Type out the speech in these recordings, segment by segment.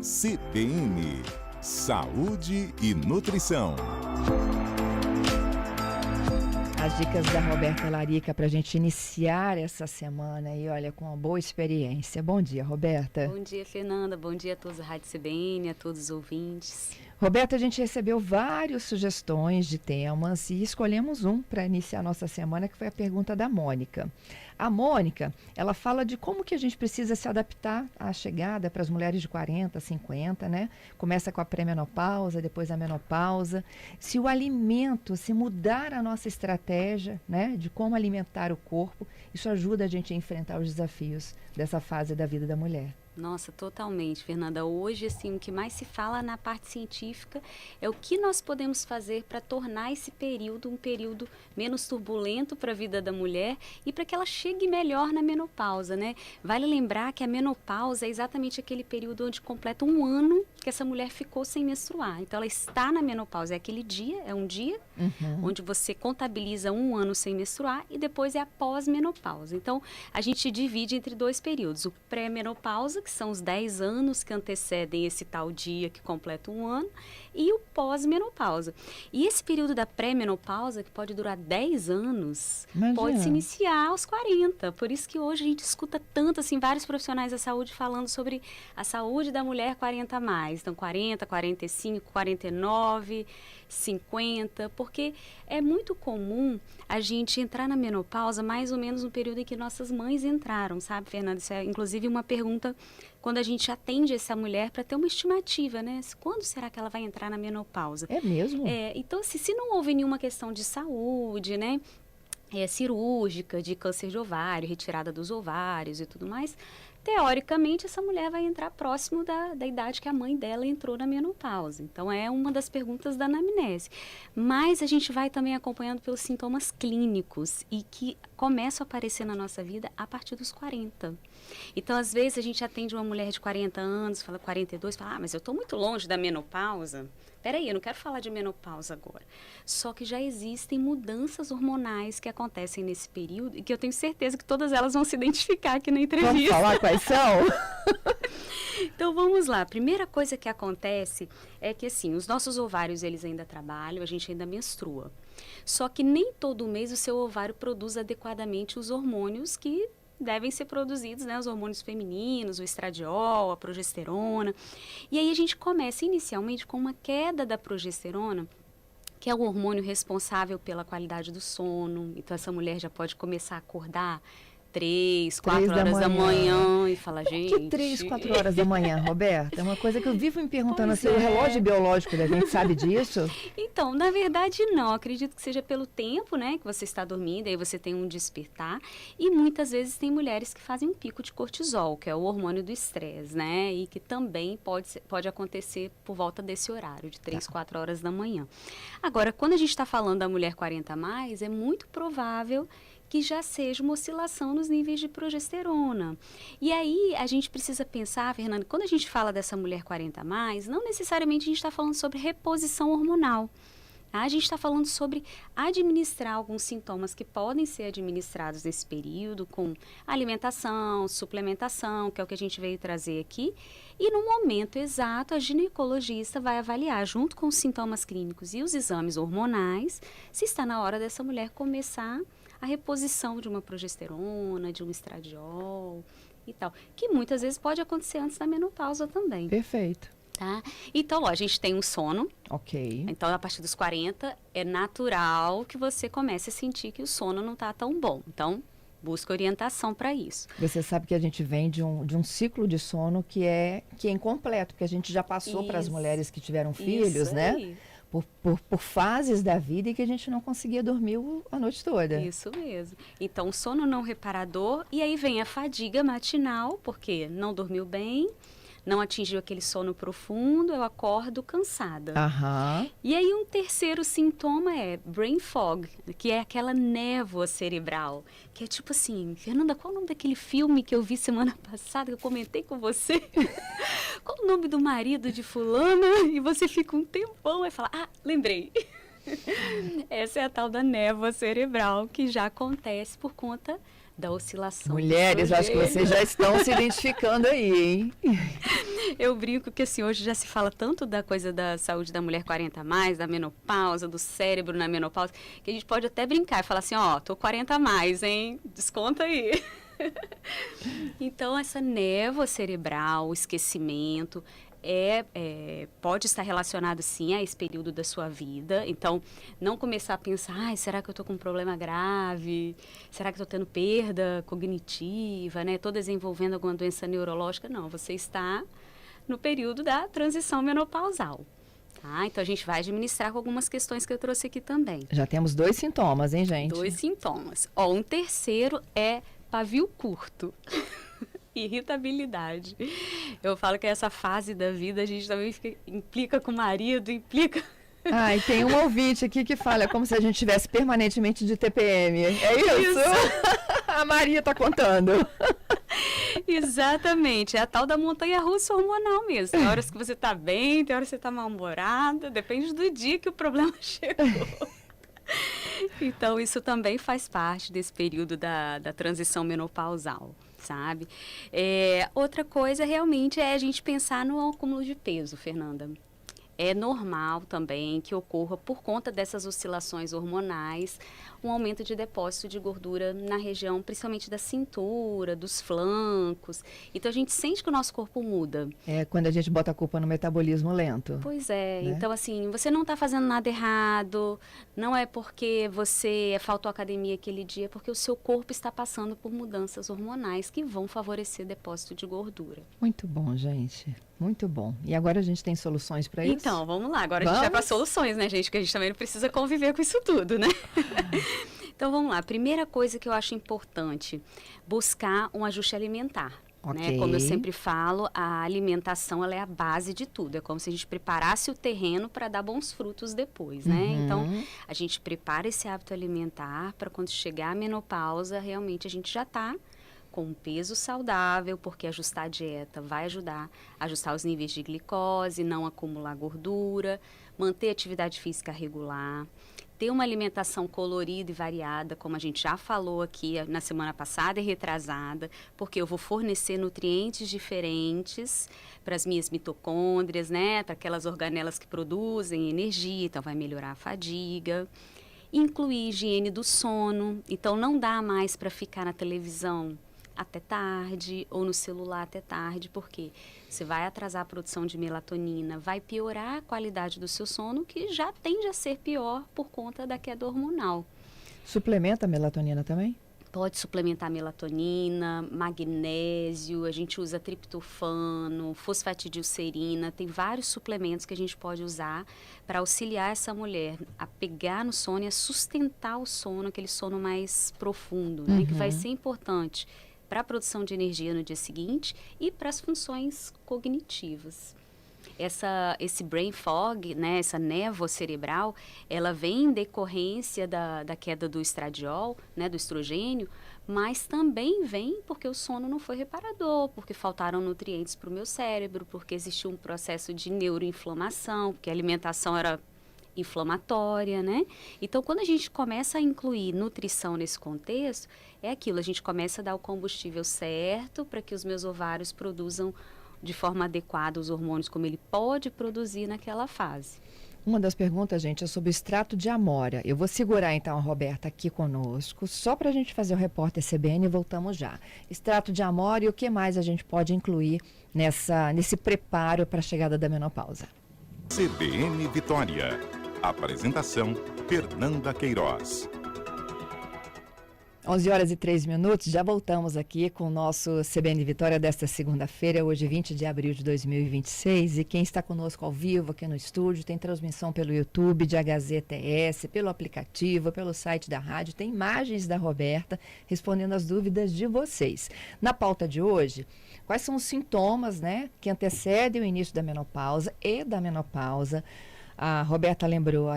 CBN Saúde e Nutrição. As dicas da Roberta Larica para a gente iniciar essa semana e olha, com uma boa experiência. Bom dia, Roberta. Bom dia, Fernanda. Bom dia a todos da Rádio CBN, a todos os ouvintes. Roberta, a gente recebeu várias sugestões de temas e escolhemos um para iniciar a nossa semana, que foi a pergunta da Mônica. A Mônica, ela fala de como que a gente precisa se adaptar à chegada para as mulheres de 40, 50, né? Começa com a pré-menopausa, depois a menopausa. Se o alimento, se mudar a nossa estratégia, né, de como alimentar o corpo, isso ajuda a gente a enfrentar os desafios dessa fase da vida da mulher. Nossa, totalmente, Fernanda. Hoje, assim, o que mais se fala na parte científica é o que nós podemos fazer para tornar esse período um período menos turbulento para a vida da mulher e para que ela chegue melhor na menopausa, né? Vale lembrar que a menopausa é exatamente aquele período onde completa um ano que essa mulher ficou sem menstruar. Então, ela está na menopausa. É aquele dia, é um dia onde você contabiliza um ano sem menstruar e depois é a pós-menopausa. Então, a gente divide entre dois períodos. O pré-menopausa, que são os 10 anos que antecedem esse tal dia que completa um ano, e o pós-menopausa. E esse período da pré-menopausa, que pode durar 10 anos, pode se iniciar aos 40. Por isso que hoje a gente escuta tanto, assim, vários profissionais da saúde falando sobre a saúde da mulher 40 a mais. Então, 40, 45, 49, 50, porque é muito comum a gente entrar na menopausa mais ou menos no período em que nossas mães entraram, sabe, Fernanda? Isso é, inclusive, uma pergunta quando a gente atende essa mulher para ter uma estimativa, né? Quando será que ela vai entrar na menopausa? É mesmo? Então, se não houve nenhuma questão de saúde, né? Cirúrgica, de câncer de ovário, retirada dos ovários e tudo mais, teoricamente essa mulher vai entrar próximo da idade que a mãe dela entrou na menopausa. Então é uma das perguntas da anamnese. Mas a gente vai também acompanhando pelos sintomas clínicos e que começam a aparecer na nossa vida a partir dos 40. Então, às vezes, a gente atende uma mulher de 40 anos, fala 42, fala, mas eu estou muito longe da menopausa. Peraí, eu não quero falar de menopausa agora. Só que já existem mudanças hormonais que acontecem nesse período e que eu tenho certeza que todas elas vão se identificar aqui na entrevista. Vamos falar quais são? Então, vamos lá. A primeira coisa que acontece é que, assim, os nossos ovários, eles ainda trabalham, a gente ainda menstrua. Só que nem todo mês o seu ovário produz adequadamente os hormônios que devem ser produzidos, né, os hormônios femininos, o estradiol, a progesterona. E aí a gente começa inicialmente com uma queda da progesterona, que é o hormônio responsável pela qualidade do sono. Então essa mulher já pode começar a acordar 3, 4 horas da manhã e fala, gente... Por que 3, 4 horas da manhã, Roberta? É uma coisa que eu vivo me perguntando, assim, o relógio biológico da gente sabe disso? Então, na verdade, não. Acredito que seja pelo tempo, né, que você está dormindo, aí você tem um despertar. E muitas vezes tem mulheres que fazem um pico de cortisol, que é o hormônio do estresse, né, e que também pode acontecer por volta desse horário, de 3, 4 horas da manhã. Agora, quando a gente está falando da mulher 40 a mais, é muito provável que já seja uma oscilação nos níveis de progesterona. E aí a gente precisa pensar, Fernanda, quando a gente fala dessa mulher 40 a mais, não necessariamente a gente está falando sobre reposição hormonal. A gente está falando sobre administrar alguns sintomas que podem ser administrados nesse período, com alimentação, suplementação, que é o que a gente veio trazer aqui. E no momento exato, a ginecologista vai avaliar, junto com os sintomas clínicos e os exames hormonais, se está na hora dessa mulher começar a reposição de uma progesterona, de um estradiol e tal, que muitas vezes pode acontecer antes da menopausa também. Perfeito. Tá? Então, a gente tem um sono. Ok. Então, a partir dos 40, é natural que você comece a sentir que o sono não está tão bom. Então, busca orientação para isso. Você sabe que a gente vem de um ciclo de sono que é incompleto, porque a gente já passou para as mulheres que tiveram filhos, né? Por fases da vida e que a gente não conseguia dormir a noite toda. Isso mesmo. Então, o sono não reparador, e aí vem a fadiga matinal, porque não dormiu bem, não atingiu aquele sono profundo, eu acordo cansada. E aí um terceiro sintoma é brain fog, que é aquela névoa cerebral, que é tipo assim, Fernanda, qual o nome daquele filme que eu vi semana passada, que eu comentei com você? Qual o nome do marido de fulana? E você fica um tempão e fala, lembrei. Essa é a tal da névoa cerebral, que já acontece por conta da oscilação. Mulheres, acho que vocês já estão se identificando aí, hein? Eu brinco que assim, hoje já se fala tanto da coisa da saúde da mulher 40 a mais, da menopausa, do cérebro na menopausa, que a gente pode até brincar e falar assim, ó, tô 40 a mais, hein? Desconta aí. Então, essa névoa cerebral, o esquecimento, pode estar relacionado sim a esse período da sua vida. Então, não começar a pensar, ai, será que eu estou com um problema grave? Será que eu estou tendo perda cognitiva, né? Estou desenvolvendo alguma doença neurológica? Não, você está no período da transição menopausal. Tá? Então, a gente vai administrar com algumas questões que eu trouxe aqui também. Já temos 2 sintomas, hein, gente? 2 sintomas. Um terceiro é pavio curto. Irritabilidade. Eu falo que essa fase da vida a gente também implica com o marido, implica... Ah, e tem um ouvinte aqui que fala, é como se a gente tivesse permanentemente de TPM. É isso? A Maria está contando. Exatamente, é a tal da montanha-russa hormonal mesmo. Tem horas que você está bem, tem horas que você está mal-humorada, depende do dia que o problema chegou. Então, isso também faz parte desse período da transição menopausal, sabe? Outra coisa, realmente, é a gente pensar no acúmulo de peso, Fernanda. É normal também que ocorra, por conta dessas oscilações hormonais, um aumento de depósito de gordura na região, principalmente da cintura, dos flancos. Então, a gente sente que o nosso corpo muda. É quando a gente bota a culpa no metabolismo lento. Pois é. Né? Então, assim, você não está fazendo nada errado, não é porque você faltou à academia aquele dia, é porque o seu corpo está passando por mudanças hormonais que vão favorecer depósito de gordura. Muito bom, gente. Muito bom. E agora a gente tem soluções para isso? Então, vamos lá. Agora a gente vai para soluções, né, gente? Porque a gente também não precisa conviver com isso tudo, né? Então, vamos lá. Primeira coisa que eu acho importante, buscar um ajuste alimentar. Okay. Né? Como eu sempre falo, a alimentação ela é a base de tudo. É como se a gente preparasse o terreno para dar bons frutos depois, né? Então, a gente prepara esse hábito alimentar para quando chegar a menopausa, realmente a gente já está com um peso saudável, porque ajustar a dieta vai ajudar a ajustar os níveis de glicose, não acumular gordura, manter a atividade física regular, ter uma alimentação colorida e variada, como a gente já falou aqui na semana passada e retrasada, porque eu vou fornecer nutrientes diferentes para as minhas mitocôndrias, né, para aquelas organelas que produzem energia, então vai melhorar a fadiga. Incluir higiene do sono, então não dá mais para ficar na televisão até tarde ou no celular até tarde, porque você vai atrasar a produção de melatonina, vai piorar a qualidade do seu sono, que já tende a ser pior por conta da queda hormonal. Suplementa a melatonina também? Pode suplementar melatonina, magnésio, a gente usa triptofano, fosfatidilcerina, tem vários suplementos que a gente pode usar para auxiliar essa mulher a pegar no sono e a sustentar o sono, aquele sono mais profundo, né, que vai ser importante para a produção de energia no dia seguinte e para as funções cognitivas. Esse brain fog, né, essa névoa cerebral, ela vem em decorrência da queda do estradiol, né, do estrogênio, mas também vem porque o sono não foi reparador, porque faltaram nutrientes para o meu cérebro, porque existiu um processo de neuroinflamação, porque a alimentação era inflamatória, né? Então, quando a gente começa a incluir nutrição nesse contexto, é aquilo, a gente começa a dar o combustível certo para que os meus ovários produzam de forma adequada os hormônios como ele pode produzir naquela fase. Uma das perguntas, gente, é sobre o extrato de amora. Eu vou segurar, então, a Roberta aqui conosco, só para a gente fazer o repórter CBN e voltamos já. Extrato de amora e o que mais a gente pode incluir nesse preparo para a chegada da menopausa? CBN Vitória. Apresentação, Fernanda Queiroz. 11h03, já voltamos aqui com o nosso CBN Vitória desta segunda-feira, hoje 20 de abril de 2026. E quem está conosco ao vivo aqui no estúdio, tem transmissão pelo YouTube de HZTS, pelo aplicativo, pelo site da rádio, tem imagens da Roberta respondendo as dúvidas de vocês. Na pauta de hoje, quais são os sintomas, né, que antecedem o início da menopausa e da menopausa? A Roberta lembrou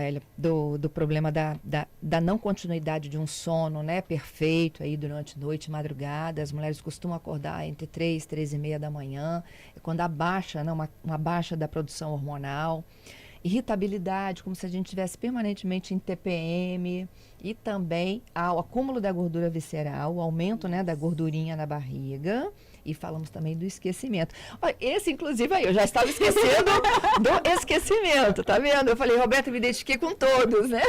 do problema da não continuidade de um sono, né, perfeito aí durante noite e madrugada. As mulheres costumam acordar entre 3h e 3h30 da manhã, quando abaixa, né, uma baixa da produção hormonal. irritabilidade, como se a gente estivesse permanentemente em TPM, e também o acúmulo da gordura visceral, o aumento, né, da gordurinha na barriga, e falamos também do esquecimento. Olha, esse, inclusive, aí, eu já estava esquecendo do esquecimento, tá vendo? Eu falei, Roberta, me identifiquei com todos, né?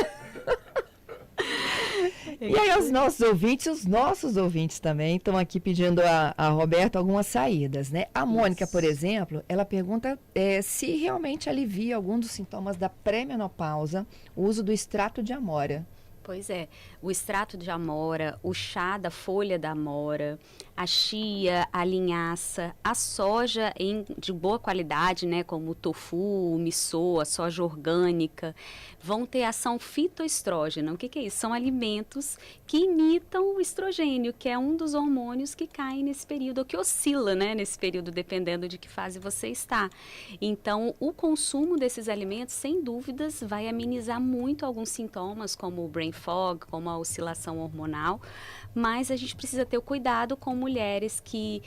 E aí os nossos ouvintes também estão aqui pedindo a Roberta algumas saídas, né? A Mônica, por exemplo, ela pergunta se realmente alivia algum dos sintomas da pré-menopausa o uso do extrato de amora. Pois é, o extrato de amora, o chá da folha da amora, a chia, a linhaça, a soja de boa qualidade, né, como o tofu, o miso, a soja orgânica, vão ter ação fitoestrógena. O que é isso? São alimentos que imitam o estrogênio, que é um dos hormônios que cai nesse período, ou que oscila, né, nesse período, dependendo de que fase você está. Então, o consumo desses alimentos, sem dúvidas, vai amenizar muito alguns sintomas, como o brain fog, como a oscilação hormonal, mas a gente precisa ter o cuidado com mulheres que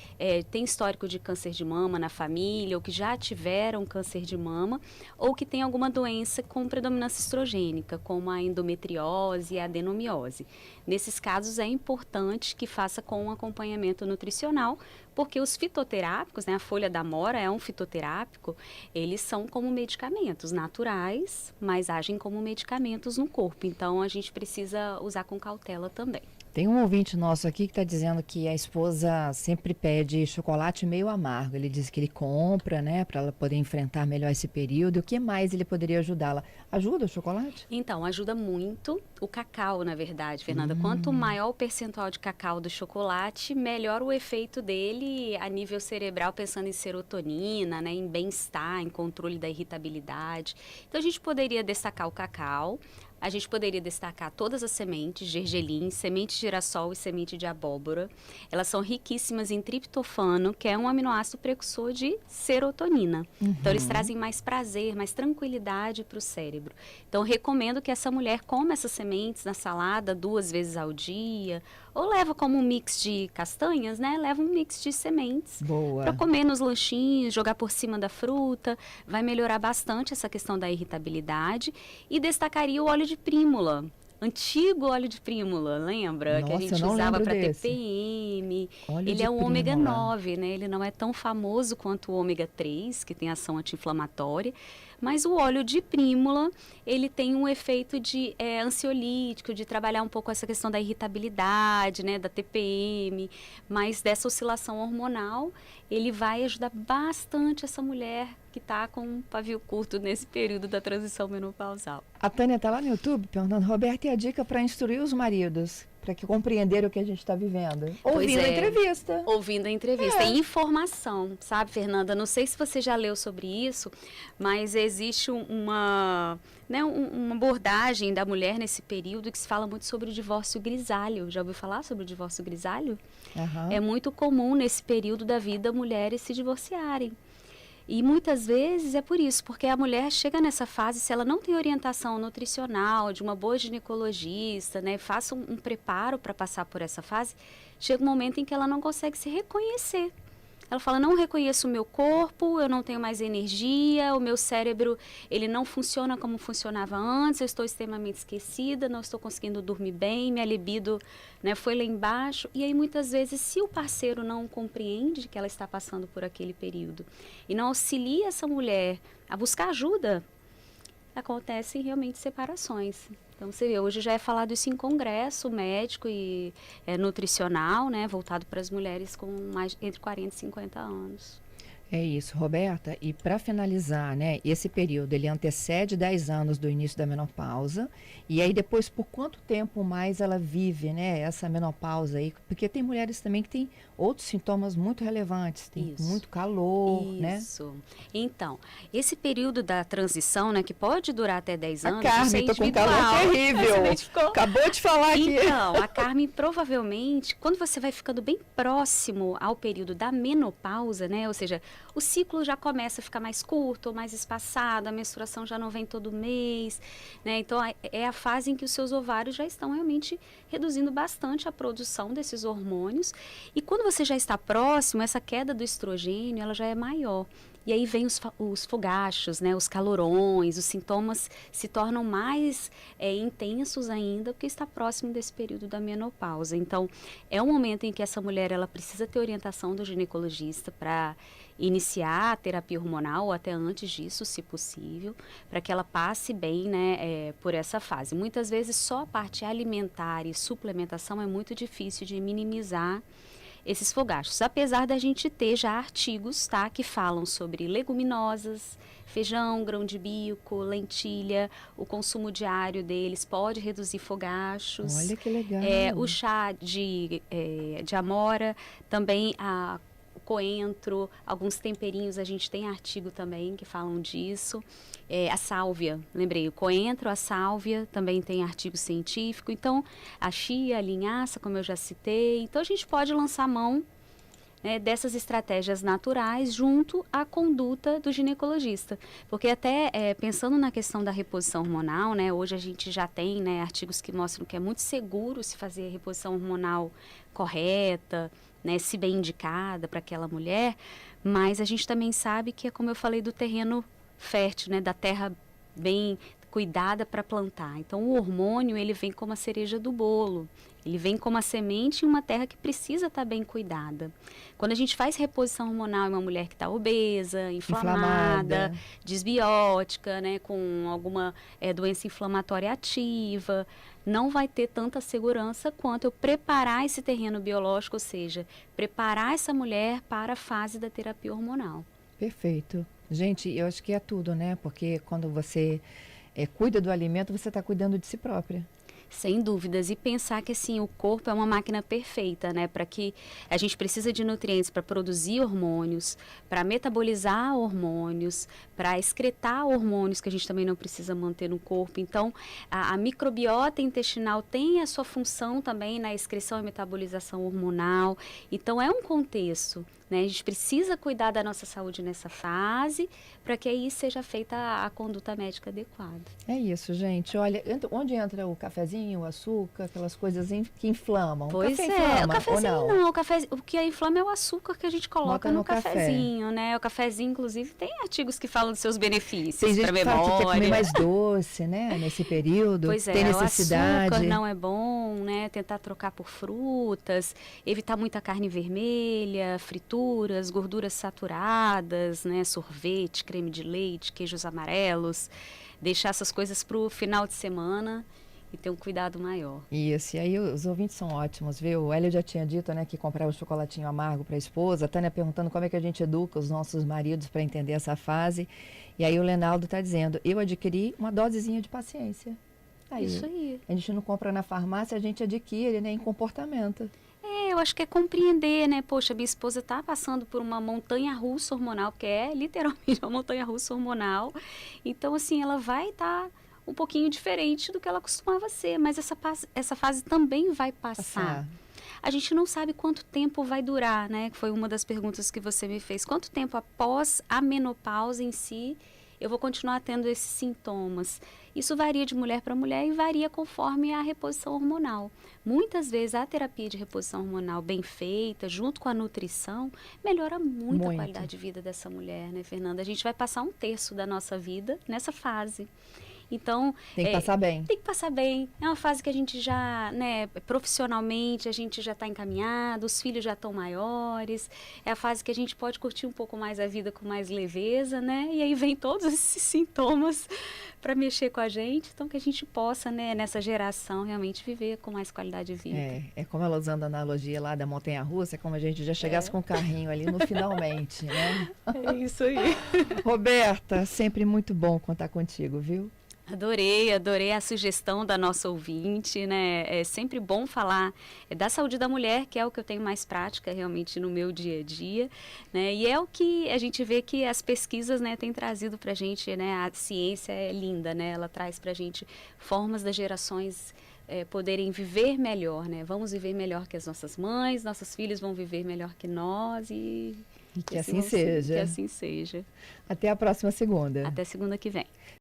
têm histórico de câncer de mama na família, ou que já tiveram câncer de mama, ou que têm alguma doença com predominância estrogênica, como a endometriose e a adenomiose. Nesses casos é importante que faça com um acompanhamento nutricional, porque os fitoterápicos, né, a folha da amora é um fitoterápico, eles são como medicamentos naturais, mas agem como medicamentos no corpo. Então, a gente precisa usar com cautela também. Tem um ouvinte nosso aqui que está dizendo que a esposa sempre pede chocolate meio amargo. Ele diz que ele compra, né, para ela poder enfrentar melhor esse período. E o que mais ele poderia ajudá-la? Ajuda o chocolate? Então, ajuda muito o cacau, na verdade, Fernanda. Quanto maior o percentual de cacau do chocolate, melhor o efeito dele a nível cerebral, pensando em serotonina, né, em bem-estar, em controle da irritabilidade. Então, a gente poderia destacar o cacau. A gente poderia destacar todas as sementes, gergelim, semente de girassol e semente de abóbora. Elas são riquíssimas em triptofano, que é um aminoácido precursor de serotonina. Então, eles trazem mais prazer, mais tranquilidade para o cérebro. Então, recomendo que essa mulher coma essas sementes na salada 2 vezes ao dia, ou leva como um mix de castanhas, né? Leva um mix de sementes para comer nos lanchinhos, jogar por cima da fruta. Vai melhorar bastante essa questão da irritabilidade. E destacaria o óleo de prímula. Antigo óleo de prímula, lembra? Nossa, que a gente usava para TPM. Ele é um ômega 9, né? Ele não é tão famoso quanto o ômega 3, que tem ação anti-inflamatória. Mas o óleo de prímula, ele tem um efeito de ansiolítico, de trabalhar um pouco essa questão da irritabilidade, né, da TPM, mas dessa oscilação hormonal, ele vai ajudar bastante essa mulher que está com um pavio curto nesse período da transição menopausal. A Tânia está lá no YouTube perguntando, Roberta, e a dica para instruir os maridos, para que compreenderem o que a gente está vivendo? Ouvindo a entrevista. Ouvindo a entrevista. E informação, sabe, Fernanda? Não sei se você já leu sobre isso, mas existe uma abordagem da mulher nesse período que se fala muito sobre o divórcio grisalho. Já ouviu falar sobre o divórcio grisalho? É muito comum nesse período da vida mulheres se divorciarem. E muitas vezes é por isso, porque a mulher chega nessa fase, se ela não tem orientação nutricional, de uma boa ginecologista, né, faça um preparo para passar por essa fase, chega um momento em que ela não consegue se reconhecer. Ela fala, não reconheço o meu corpo, eu não tenho mais energia, o meu cérebro, ele não funciona como funcionava antes, eu estou extremamente esquecida, não estou conseguindo dormir bem, minha libido, né, foi lá embaixo. E aí, muitas vezes, se o parceiro não compreende que ela está passando por aquele período e não auxilia essa mulher a buscar ajuda, acontecem realmente separações. Então, você vê, hoje já é falado isso em congresso médico e nutricional, né, voltado para as mulheres com entre 40 e 50 anos. É isso, Roberta. E para finalizar, né, esse período, ele antecede 10 anos do início da menopausa. E aí depois, por quanto tempo mais ela vive, né, essa menopausa aí? Porque tem mulheres também que têm outros sintomas muito relevantes. Tem muito calor, né? Isso. Então, esse período da transição, né, que pode durar até 10 anos, Carmen, tô com calor terrível. Acabou de falar aqui. Então, a Carmen, provavelmente, quando você vai ficando bem próximo ao período da menopausa, né, ou seja, o ciclo já começa a ficar mais curto ou mais espaçado, a menstruação já não vem todo mês, né? Então, é a fase em que os seus ovários já estão realmente reduzindo bastante a produção desses hormônios. E quando você já está próximo, essa queda do estrogênio, ela já é maior. E aí vem os fogachos, né, os calorões, os sintomas se tornam mais intensos ainda, porque está próximo desse período da menopausa. Então, é um momento em que essa mulher ela precisa ter orientação do ginecologista para iniciar a terapia hormonal, ou até antes disso, se possível, para que ela passe bem, né, por essa fase. Muitas vezes, só a parte alimentar e suplementação é muito difícil de minimizar esses fogachos, apesar da gente ter já artigos, tá, que falam sobre leguminosas, feijão, grão de bico, lentilha, o consumo diário deles pode reduzir fogachos. Olha que legal. O chá de amora, também o coentro, alguns temperinhos, a gente tem artigo também que falam disso. A sálvia, lembrei, o coentro, a sálvia, também tem artigo científico. Então, a chia, a linhaça, como eu já citei. Então, a gente pode lançar mão, né, dessas estratégias naturais junto à conduta do ginecologista. Porque até pensando na questão da reposição hormonal, né, hoje a gente já tem, né, artigos que mostram que é muito seguro se fazer a reposição hormonal correta, né, se bem indicada para aquela mulher, mas a gente também sabe que é como eu falei do terreno fértil, né, da terra bem cuidada para plantar. Então, o hormônio, ele vem como a cereja do bolo. Ele vem como a semente em uma terra que precisa estar bem cuidada. Quando a gente faz reposição hormonal em uma mulher que está obesa, inflamada, disbiótica, né, com alguma doença inflamatória ativa, não vai ter tanta segurança quanto eu preparar esse terreno biológico, ou seja, preparar essa mulher para a fase da terapia hormonal. Perfeito. Gente, eu acho que é tudo, né? Porque quando você cuida do alimento, você está cuidando de si própria. Sem dúvidas. E pensar que, assim, o corpo é uma máquina perfeita, né? Para que a gente precisa de nutrientes para produzir hormônios, para metabolizar hormônios, para excretar hormônios que a gente também não precisa manter no corpo. Então, a microbiota intestinal tem a sua função também na excreção e metabolização hormonal. Então, é um contexto, né? A gente precisa cuidar da nossa saúde nessa fase para que aí seja feita a conduta médica adequada. É isso, gente. Olha, onde entra o cafezinho, o açúcar, aquelas coisas que inflamam? Pois o café inflama, o cafezinho ou não, o que inflama é o açúcar que a gente coloca no cafezinho, café, né? O cafezinho, inclusive, tem artigos que falam dos seus benefícios tem gente para que fala que quer memória. comer mais doce, né? Nesse período. Pois tem o necessidade. açúcar não é bom, né? Tentar trocar por frutas, evitar muita carne vermelha, frituras, gorduras saturadas, né? Sorvete, creme de leite, queijos amarelos. Deixar essas coisas para o final de semana e ter um cuidado maior. Isso, e aí os ouvintes são ótimos, viu? O Hélio já tinha dito, né, que comprava um chocolatinho amargo para a esposa. A Tânia perguntando como é que a gente educa os nossos maridos para entender essa fase. E aí o Lenaldo está dizendo, eu adquiri uma dosezinha de paciência. Isso aí. A gente não compra na farmácia, a gente adquire, né, em comportamento. Eu acho que é compreender, né? Poxa, minha esposa está passando por uma montanha-russa hormonal, porque é literalmente uma montanha-russa hormonal. Então, assim, ela vai estar um pouquinho diferente do que ela costumava ser, mas essa fase também vai passar. A gente não sabe quanto tempo vai durar, né? Que foi uma das perguntas que você me fez. Quanto tempo após a menopausa em si eu vou continuar tendo esses sintomas? Isso varia de mulher para mulher e varia conforme a reposição hormonal. Muitas vezes a terapia de reposição hormonal bem feita, junto com a nutrição, melhora muito a qualidade de vida dessa mulher, né, Fernanda? A gente vai passar 1/3 da nossa vida nessa fase. Então, tem que passar bem. Tem que passar bem. É uma fase que a gente já, né, profissionalmente, a gente já está encaminhado, os filhos já estão maiores. É a fase que a gente pode curtir um pouco mais a vida com mais leveza, né? E aí vem todos esses sintomas para mexer com a gente. Então, que a gente possa, né, nessa geração, realmente viver com mais qualidade de vida. É como ela usando a analogia lá da montanha-russa, é como a gente já chegasse com o carrinho ali no finalmente, né? É isso aí. Roberta, sempre muito bom contar contigo, viu? Adorei a sugestão da nossa ouvinte, né? É sempre bom falar da saúde da mulher, que é o que eu tenho mais prática realmente no meu dia a dia, né? E é o que a gente vê que as pesquisas, né, têm trazido pra gente, né? A ciência é linda, né? Ela traz pra gente formas das gerações poderem viver melhor, né? Vamos viver melhor que as nossas mães, nossos filhos vão viver melhor que nós e Que assim seja. Que assim seja. Até a próxima segunda. Até segunda que vem.